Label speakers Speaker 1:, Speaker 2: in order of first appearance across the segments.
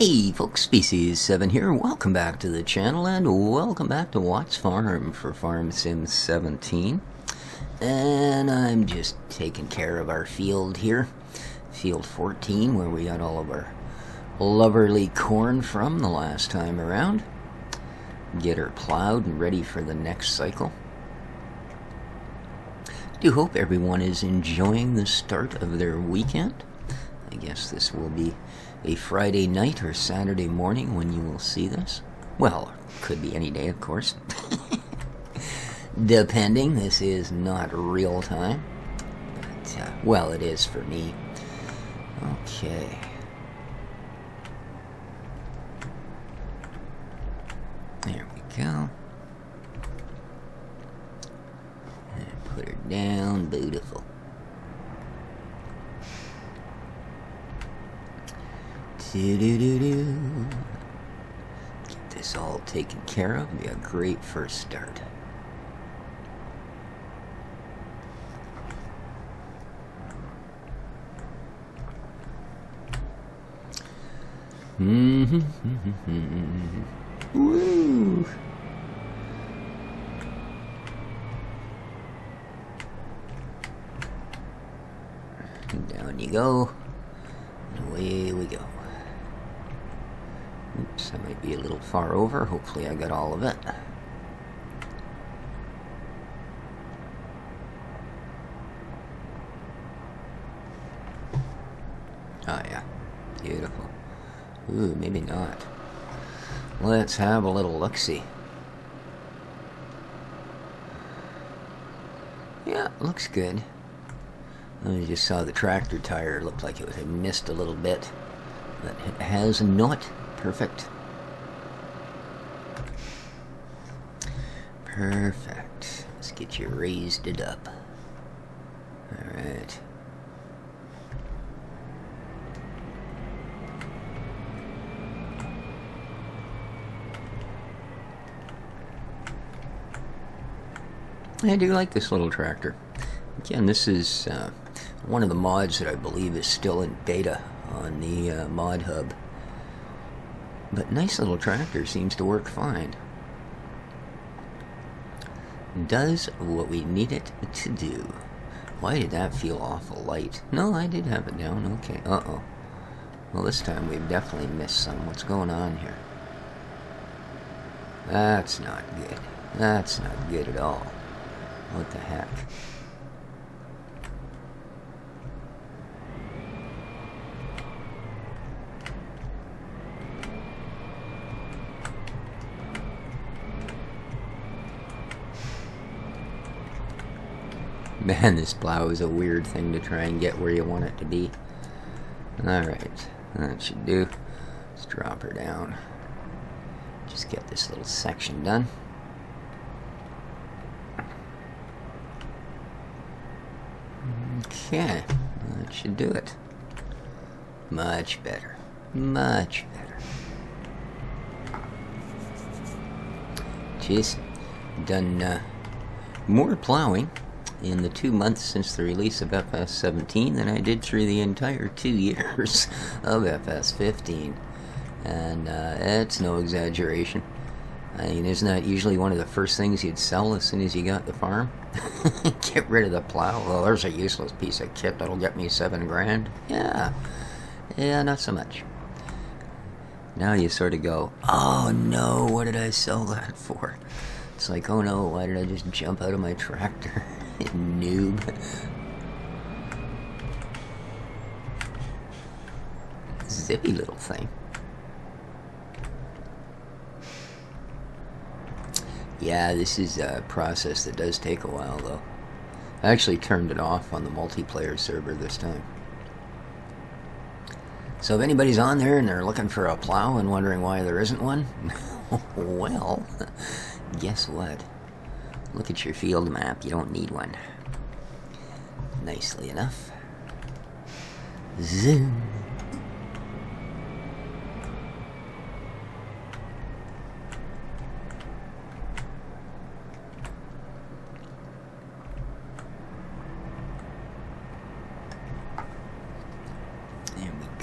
Speaker 1: Hey folks, Species7 here. Welcome back to the channel and welcome back to Watts Farm for Farm Sim 17. And I'm just taking care of our field here. Field 14, where we got all of our lovely corn from the last time around. Get her plowed and ready for the next cycle. Do hope everyone is enjoying the start of their weekend. I guess this will be a Friday night or Saturday morning when you will see this. Well, could be any day, of course. Depending, this is not real time. But, well, it is for me. Okay. There we go. And put her down. Beautiful. Get this all taken care of. Be a great first start. Woo! Down you go. And away we go. Oops, I might be a little far over. Hopefully I got all of it. Oh yeah, beautiful. Ooh, maybe not. Let's have a little look-see. Yeah, looks good. I just saw the tractor tire. Looked like it had missed a little bit, but it has not. Perfect. Perfect. Let's get you raised it up. Alright. I do like this little tractor. Again, this is one of the mods that I believe is still in beta on the mod hub. But nice little tractor, seems to work fine. Does what we need it to do. Why did that feel awful light? No, I did have it down. Okay, uh-oh. Well, this time we've definitely missed some. What's going on here? That's not good. That's not good at all. What the heck? Man, this plow is a weird thing to try and get where you want it to be. Alright, that should do. Let's drop her down. Just get this little section done. Okay, that should do it. Much better. Much better. Just done more plowing in the 2 months since the release of FS 17 than I did through the entire 2 years of FS 15. And it's no exaggeration. I mean, isn't that usually one of the first things you'd sell as soon as you got the farm? Get rid of the plow. Well, there's a useless piece of kit that'll get me $7 grand. Yeah, not so much. Now you sort of go, oh no, what did I sell that for? It's like, oh no, why did I just jump out of my tractor? Noob. Zippy little thing. Yeah, this is a process that does take a while, though. I actually turned it off on the multiplayer server this time. So if anybody's on there and they're looking for a plow and wondering why there isn't one, well, guess what? Look at your field map. You don't need one. Nicely enough. Zoom.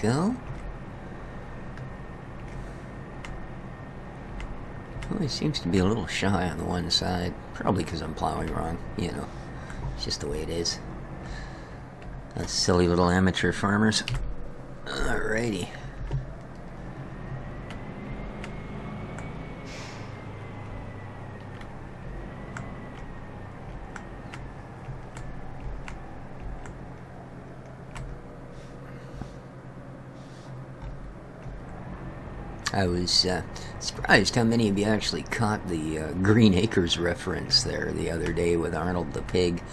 Speaker 1: go. It seems to be a little shy on the one side. Probably because I'm plowing wrong. You know, it's just the way it is. Those silly little amateur farmers. Alrighty. I was surprised how many of you actually caught the Green Acres reference there the other day with Arnold the pig.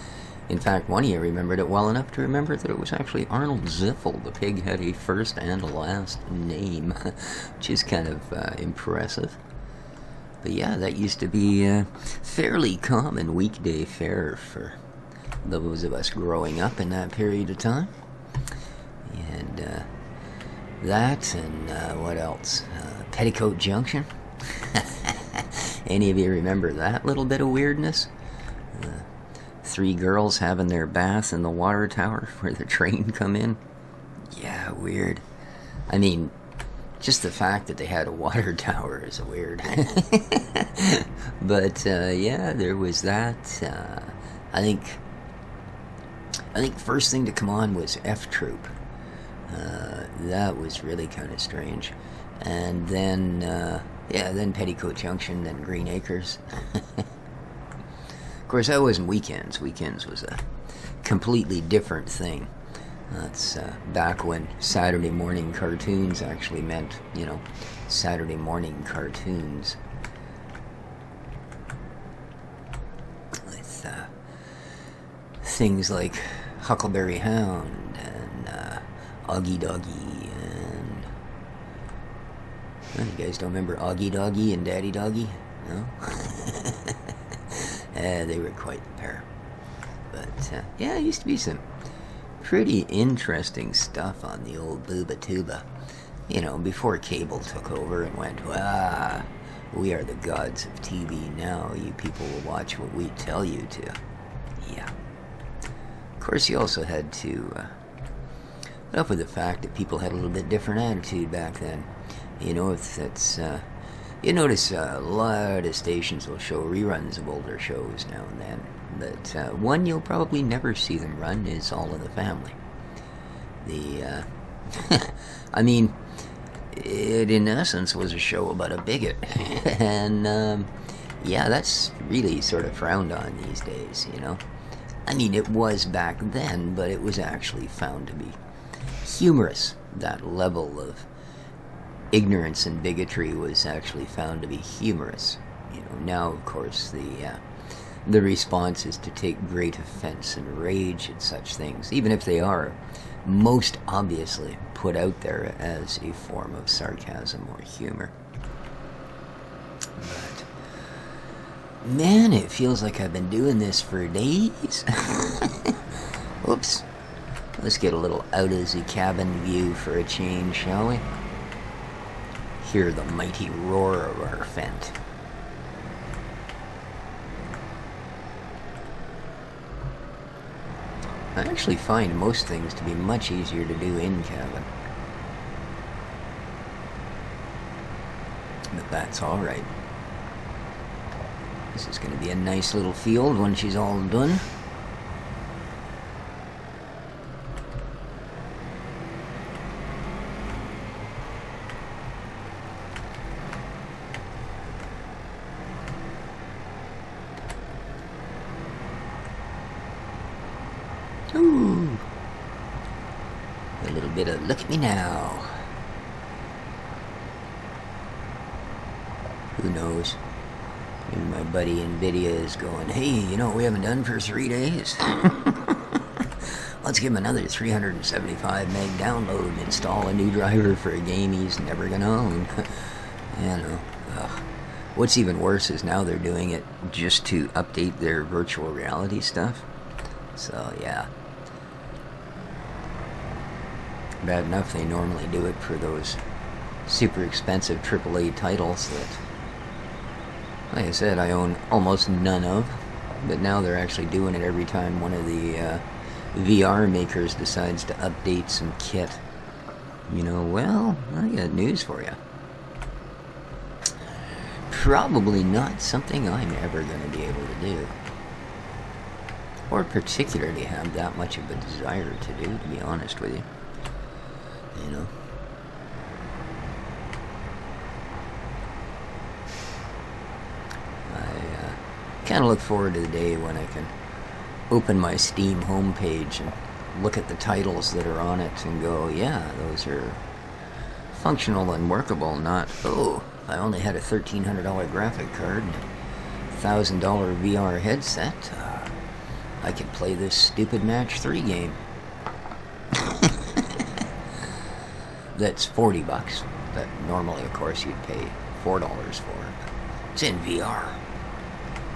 Speaker 1: In fact, one of you remembered it well enough to remember that it was actually Arnold Ziffel. The pig had a first and a last name, which is kind of impressive. But yeah, that used to be fairly common weekday fare for those of us growing up in that period of time. And that and what else? Petticoat Junction. Any of you remember that little bit of weirdness? Three girls having their bath in the water tower where the train come in. Yeah, weird. I mean, just the fact that they had a water tower is weird. But yeah, there was that. I think first thing to come on was F Troop. That was really kind of strange. And then, then Petticoat Junction, then Green Acres. Of course, that wasn't weekends. Weekends was a completely different thing. That's back when Saturday morning cartoons actually meant, you know, Saturday morning cartoons. With things like Huckleberry Hound and Augie Doggy and... Well, you guys don't remember Augie Doggy and Daddy Doggy? No? They were quite the pair. But, yeah, it used to be some pretty interesting stuff on the old Booba Tuba. You know, before cable took over and went, we are the gods of TV now. You people will watch what we tell you to. Yeah. Of course, you also had to put up with the fact that people had a little bit different attitude back then. You know, if that's... you notice a lot of stations will show reruns of older shows now and then. But one you'll probably never see them run is All in the Family. I mean, it in essence was a show about a bigot. And, yeah, that's really sort of frowned on these days, you know. I mean, it was back then, but it was actually found to be humorous. That level of ignorance and bigotry was actually found to be humorous. You know, now, of course, the response is to take great offense and rage at such things, even if they are most obviously put out there as a form of sarcasm or humor. But, man, it feels like I've been doing this for days. Oops. Let's get a little out of the cabin view for a change, shall we? Hear the mighty roar of our fent. I actually find most things to be much easier to do in cabin. But that's alright. This is going to be a nice little field when she's all done. Ooh. A little bit of look at me now. Who knows? Maybe my buddy NVIDIA is going, hey, you know what we haven't done for 3 days? Let's give him another 375 meg download and install a new driver for a game he's never gonna own. You know. Ugh. What's even worse is now they're doing it just to update their virtual reality stuff. So, yeah. Bad enough they normally do it for those super expensive AAA titles that, like I said, I own almost none of. But now they're actually doing it every time one of the VR makers decides to update some kit. You know, well, I got news for you. probably not something I'm ever going to be able to do. Or particularly have that much of a desire to do, to be honest with you. You know? I kind of look forward to the day when I can open my Steam homepage and look at the titles that are on it and go, yeah, those are functional and workable, not, oh, I only had a $1,300 graphic card and a $1,000 VR headset. I could play this stupid Match 3 game. That's $40, but normally, of course, you'd pay $4 for it. It's in VR.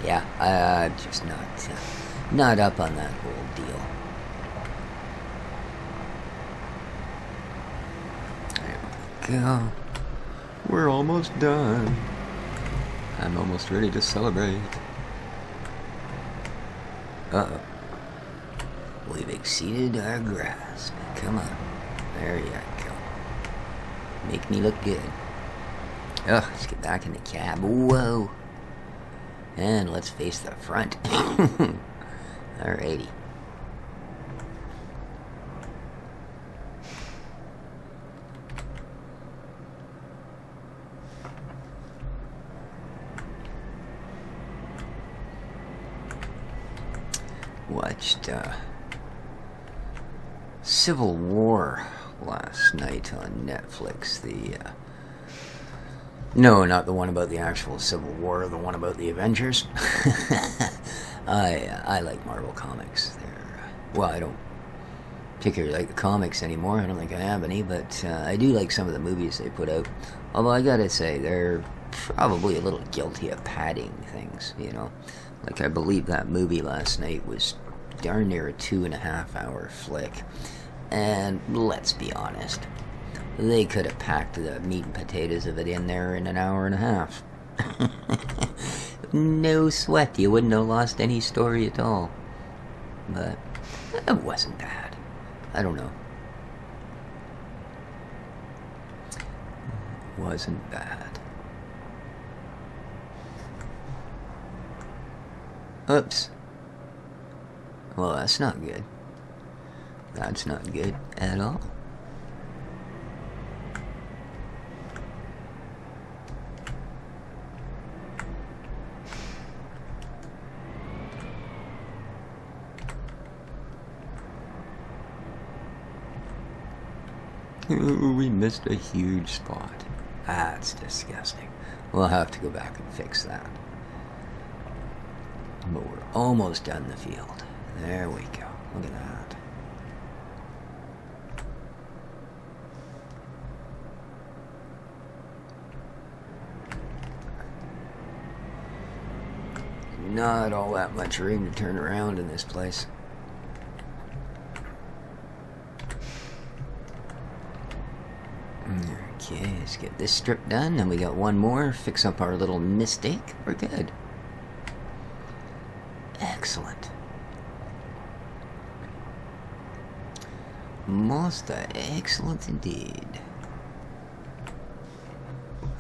Speaker 1: Yeah, I'm just not up on that whole deal. There we go. We're almost done. I'm almost ready to celebrate. Uh-oh. We've exceeded our grasp. Come on. There you go. Make me look good. Ugh, let's get back in the cab. Whoa. And let's face the front. Alrighty. Watched Civil War last night on Netflix. No, not the one about the actual Civil War, the one about the Avengers. I like Marvel comics. Well, I don't particularly like the comics anymore. I don't think I have any, but I do like some of the movies they put out. Although I gotta say, they're probably a little guilty of padding things, you know. Like, I believe that movie last night was darn near a 2.5-hour flick. And let's be honest, they could have packed the meat and potatoes of it in there in an hour and a half. No sweat, you wouldn't have lost any story at all. But it wasn't bad. I don't know. It wasn't bad. Oops. Well, that's not good. That's not good at all. Ooh, we missed a huge spot. That's disgusting. We'll have to go back and fix that. But we're almost done the field. There we go. Look at that. Not all that much room to turn around in this place. Okay, let's get this strip done, and we got one more. Fix up our little mistake. We're good. Excellent. Most excellent indeed.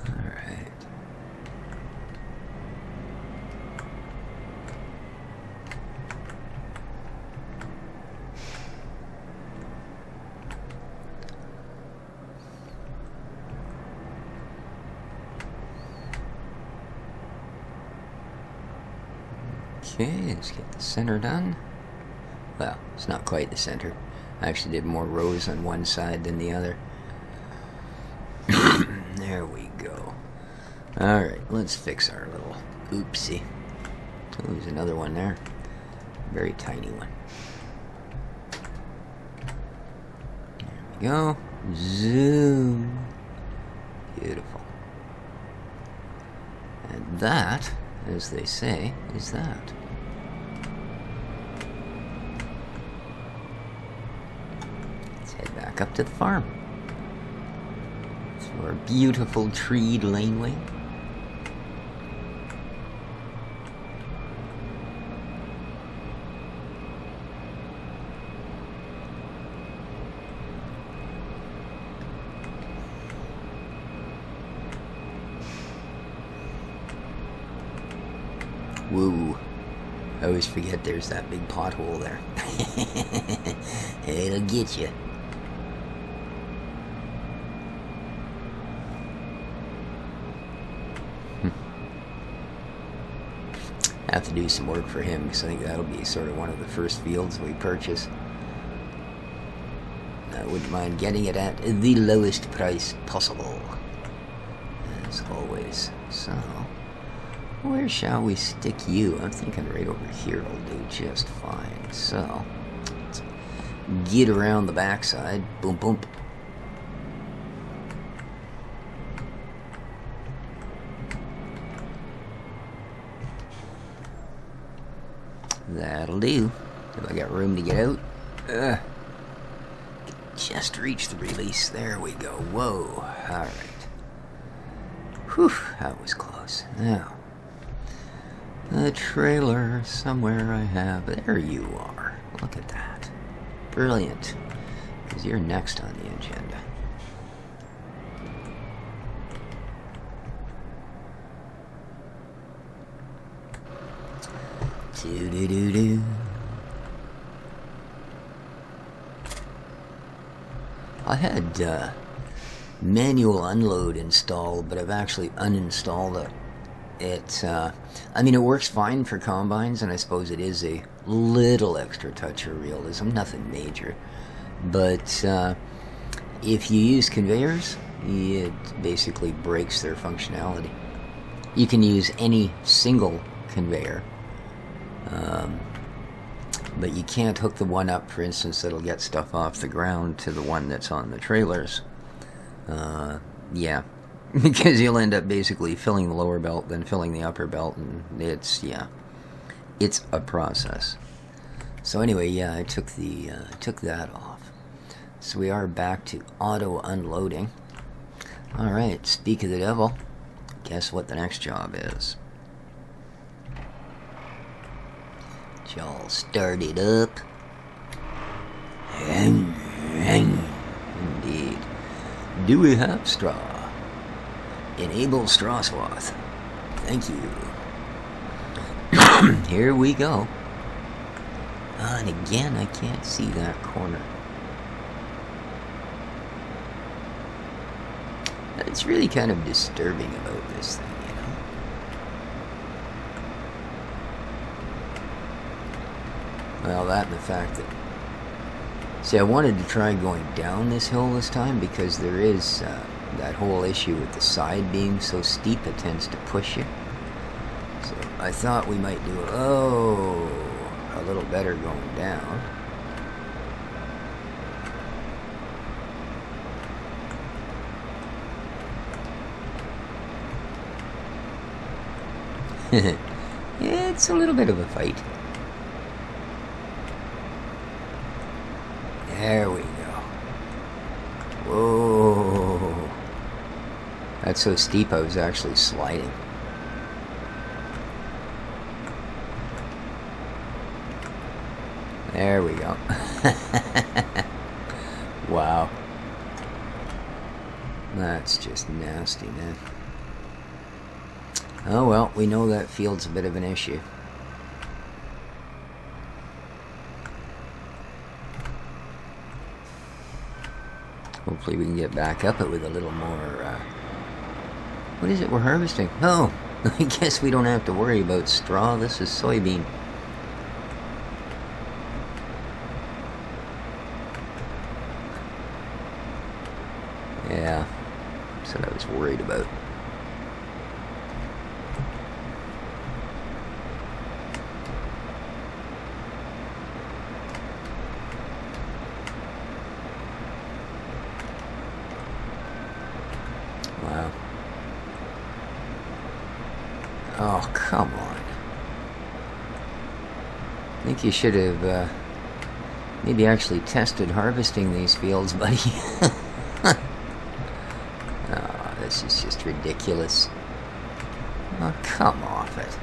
Speaker 1: Alright. Okay, let's get the center done. Well, it's not quite the center. I actually did more rows on one side than the other. There we go. Alright, let's fix our little oopsie. Oh, there's another one there. Very tiny one. There we go. Zoom. Beautiful. And that, as they say, is that. Back up to the farm. Through our beautiful treed laneway. Whoa. I always forget there's that big pothole there. It'll get you. I have to do some work for him because I think that'll be sort of one of the first fields we purchase. I wouldn't mind getting it at the lowest price possible, as always. So, where shall we stick you? I'm thinking right over here will do just fine. So, let's get around the backside. Boom, boom. That'll do. If I got room to get out. Just reach the release. There we go. Whoa. Alright. Whew. That was close. Now, the trailer somewhere I have. There you are. Look at that. Brilliant. Because you're next on the agenda. Do-do-do-do. I had manual unload installed, but I've actually uninstalled it. I mean, it works fine for combines, and I suppose it is a little extra touch of realism, nothing major. But if you use conveyors, it basically breaks their functionality. You can use any single conveyor, but you can't hook the one up, for instance, that'll get stuff off the ground to the one that's on the trailers. Yeah, because you'll end up basically filling the lower belt, then filling the upper belt, and it's a process. So anyway, yeah, I took that off. So we are back to auto unloading. All right, speak of the devil. Guess what the next job is? Y'all start it up. Indeed. Do we have straw? Enable straw swath. Thank you. Here we go. And again, I can't see that corner. It's really kind of disturbing about this thing, you know? Well, that and the fact that... See, I wanted to try going down this hill this time because there is that whole issue with the side being so steep it tends to push you. So I thought we might do a little better going down. It's a little bit of a fight. There we go. Whoa. That's so steep I was actually sliding. There we go. Wow. That's just nasty, man. Oh well, we know that field's a bit of an issue. Hopefully we can get back up it with a little more, what is it we're harvesting? Oh, I guess we don't have to worry about straw. This is soybean. Yeah, that's what I was worried about. Wow. Oh, come on. I think you should have maybe actually tested harvesting these fields, buddy. Oh, this is just ridiculous. Oh, come off it.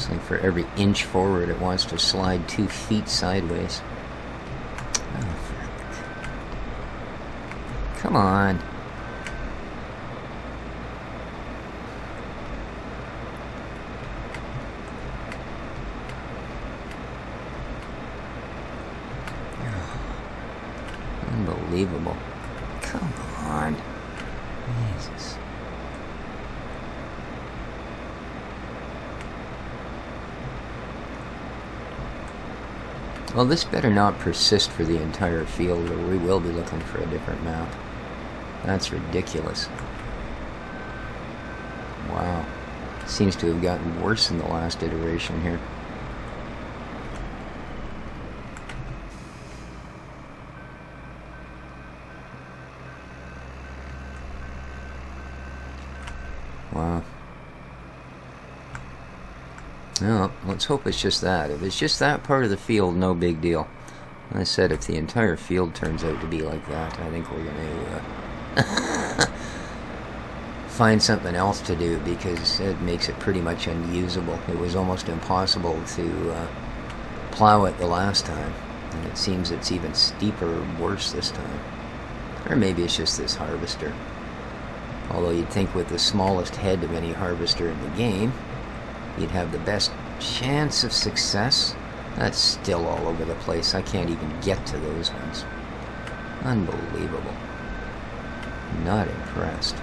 Speaker 1: Looks like for every inch forward it wants to slide 2 feet sideways. Oh, frick. Come on. Unbelievable. Come on. Jesus. Well, this better not persist for the entire field, or we will be looking for a different map. That's ridiculous. Wow. Seems to have gotten worse in the last iteration here. Wow. Well, let's hope it's just that. If it's just that part of the field, no big deal. Like I said, if the entire field turns out to be like that, I think we're going to find something else to do, because it makes it pretty much unusable. It was almost impossible to plow it the last time, and it seems it's even steeper or worse this time. Or maybe it's just this harvester. Although you'd think with the smallest head of any harvester in the game, you'd have the best chance of success. That's still all over the place. I can't even get to those ones. Unbelievable. Not impressed.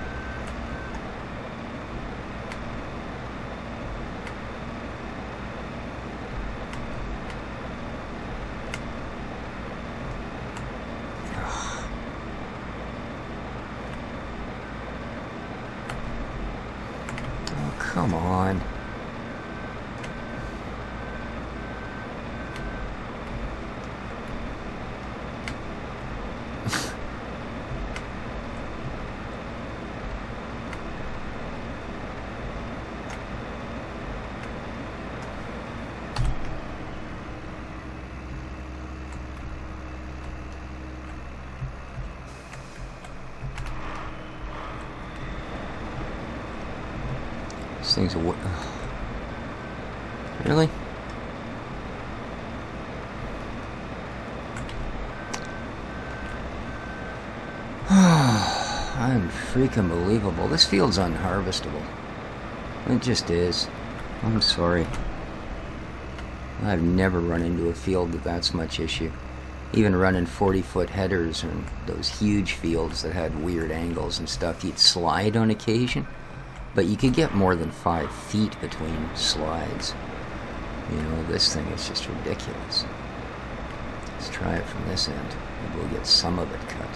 Speaker 1: Oh, come on. These things are... Really? Freaking believable. This field's unharvestable. It just is. I'm sorry. I've never run into a field that's much issue. Even running 40-foot headers and those huge fields that had weird angles and stuff, you'd slide on occasion, but you could get more than 5 feet between slides. You know, this thing is just ridiculous. Let's try it from this end. Maybe we'll get some of it cut.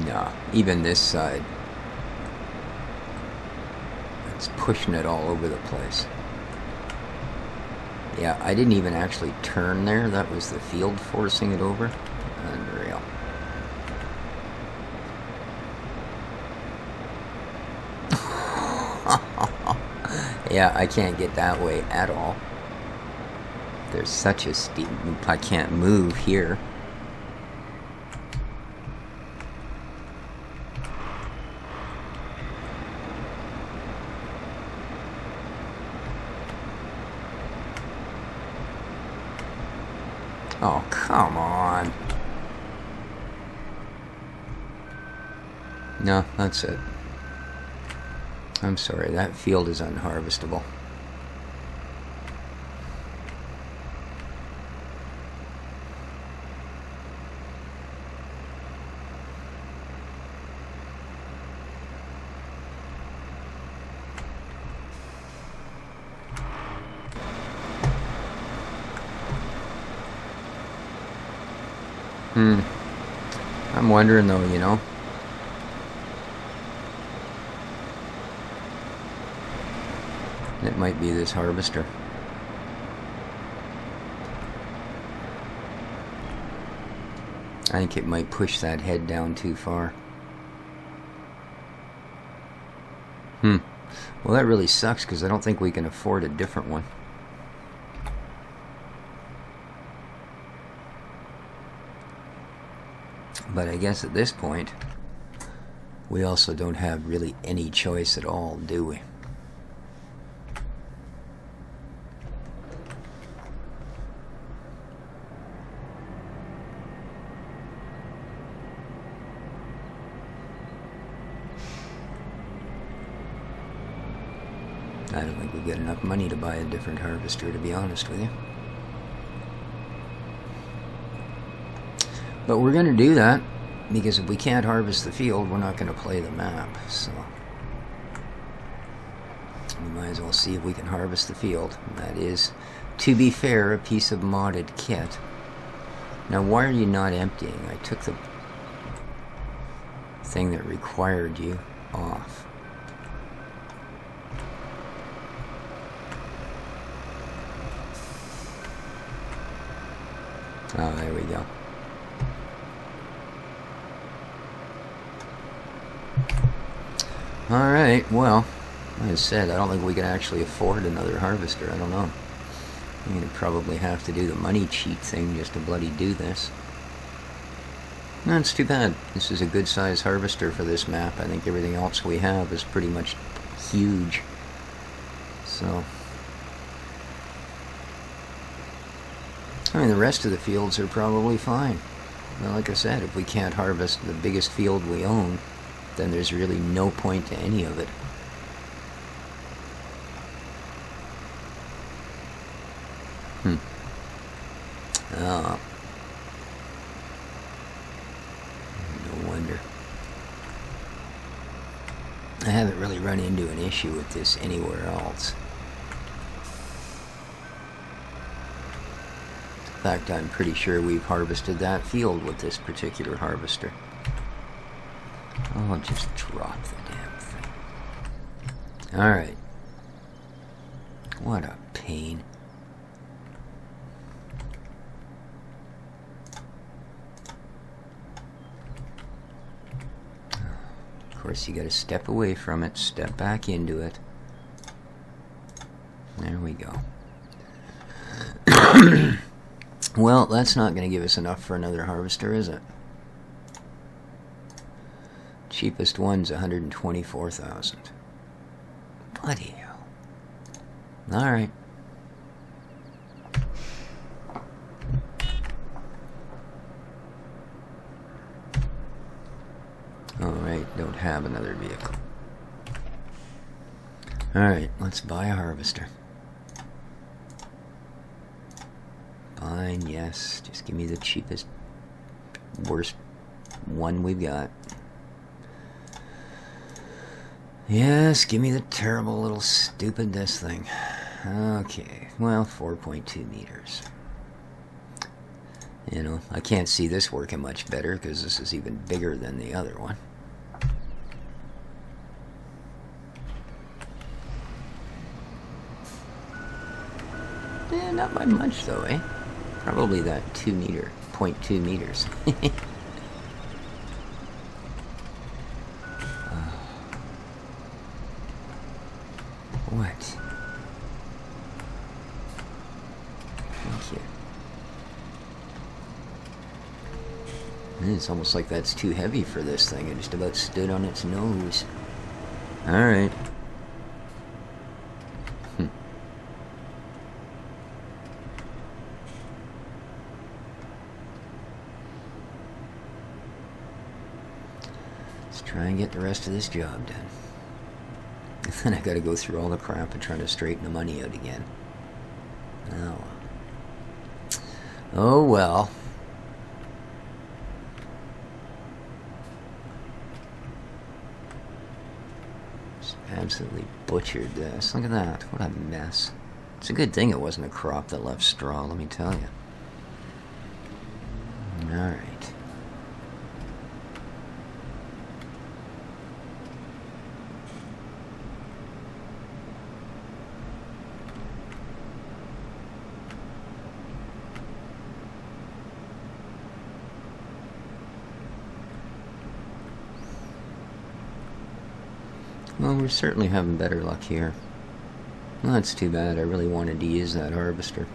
Speaker 1: No, even this side. It's pushing it all over the place. Yeah, I didn't even actually turn there. That was the field forcing it over. Unreal. Yeah, I can't get that way at all. There's such a steep... I can't move here. Oh, come on. No, that's it. I'm sorry, that field is unharvestable. I'm wondering though, you know. It might be this harvester. I think it might push that head down too far. Well, that really sucks because I don't think we can afford a different one. But I guess at this point, we also don't have really any choice at all, do we? I don't think we've got enough money to buy a different harvester, to be honest with you. But we're going to do that, because if we can't harvest the field, we're not going to play the map. So we might as well see if we can harvest the field. That is, to be fair, a piece of modded kit. Now, why are you not emptying? I took the thing that required you off. Oh, there we go. Alright, well, like I said, I don't think we can actually afford another harvester. I don't know. I'm going to probably have to do the money cheat thing just to bloody do this. That's too bad. This is a good size harvester for this map. I think everything else we have is pretty much huge. So, I mean, the rest of the fields are probably fine. Well, like I said, if we can't harvest the biggest field we own, then there's really no point to any of it. Oh. No wonder. I haven't really run into an issue with this anywhere else. In fact, I'm pretty sure we've harvested that field with this particular harvester. I'll just drop the damn thing. Alright. What a pain. Of course, you gotta step away from it, step back into it. There we go. Well, that's not going to give us enough for another harvester, is it? Cheapest one's 124,000. Bloody hell. Alright. Alright, don't have another vehicle. Alright, let's buy a harvester. Fine, yes. Just give me the cheapest, worst one we've got. Yes, give me the terrible little stupid this thing. Okay, well, 4.2 meters. You know, I can't see this working much better because this is even bigger than the other one. Eh, not by much though, eh? Probably that 0.2 meters. What? Thank you. It's almost like that's too heavy for this thing. It just about stood on its nose. Alright. Try and get the rest of this job done. And then I gotta go through all the crap and try to straighten the money out again. Oh. Oh well. Just absolutely butchered this. Look at that. What a mess. It's a good thing it wasn't a crop that left straw, let me tell you. Alright. Well, we're certainly having better luck here. Well, that's too bad. I really wanted to use that harvester.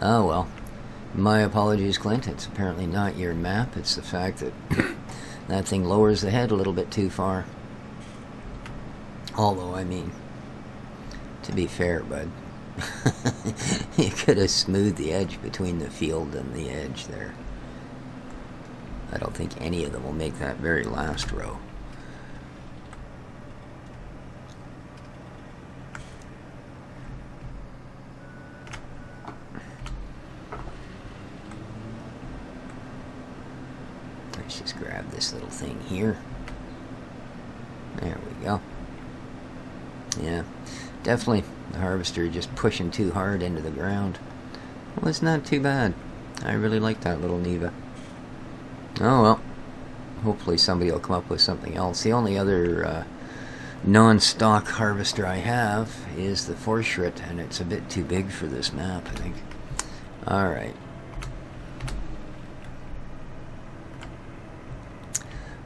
Speaker 1: Oh well. My apologies, Clint. It's apparently not your map. It's the fact that that thing lowers the head a little bit too far. Although, I mean, to be fair, bud, you could have smoothed the edge between the field and the edge there. I don't think any of them will make that very last row. Let's just grab this little thing here. There we go. Yeah, definitely the harvester just pushing too hard into the ground. Well, it's not too bad. I really like that little Neva. Oh well, hopefully somebody will come up with something else. The only other non-stock harvester I have is the Forschritt, and it's a bit too big for this map, I think. Alright.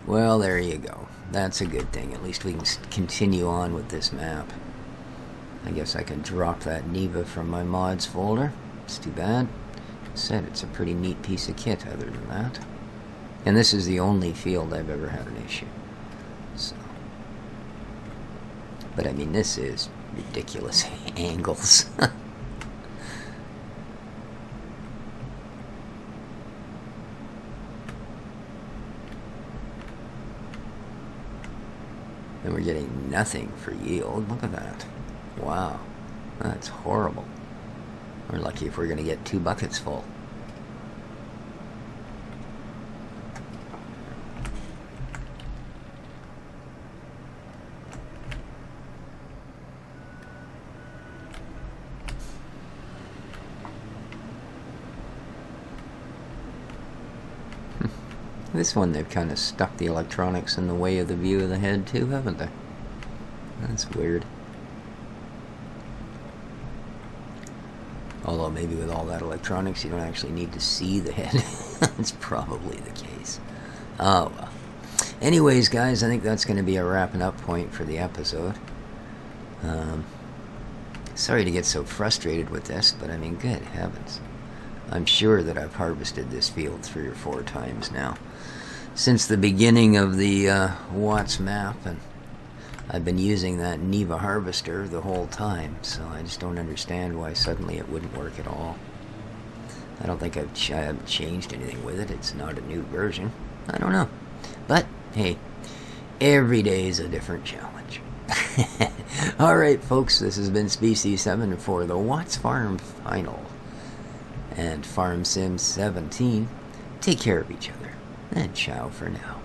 Speaker 1: Well, there you go. That's a good thing. At least we can continue on with this map. I guess I can drop that Neva from my mods folder. It's too bad. Said it's a pretty neat piece of kit other than that. And this is the only field I've ever had an issue. So. But I mean, this is ridiculous angles. And we're getting nothing for yield. Look at that. Wow. That's horrible. We're lucky if we're going to get 2 buckets full. This one, they've kind of stuck the electronics in the way of the view of the head too, haven't they? That's weird. Although maybe with all that electronics you don't actually need to see the head. That's probably the case. Oh well. Anyways, guys, I think that's going to be a wrapping up point for the episode. Sorry to get so frustrated with this, but I mean, good heavens. I'm sure that I've harvested this field 3 or 4 times now since the beginning of the Watts map, and I've been using that Neva harvester the whole time, so I just don't understand why suddenly it wouldn't work at all. I don't think I haven't changed anything with it. It's not a new version. I don't know. But, hey, every day is a different challenge. Alright, folks, this has been Species 7 for the Watts Farm Final and Farm Sim 17. Take care of each other, and ciao for now.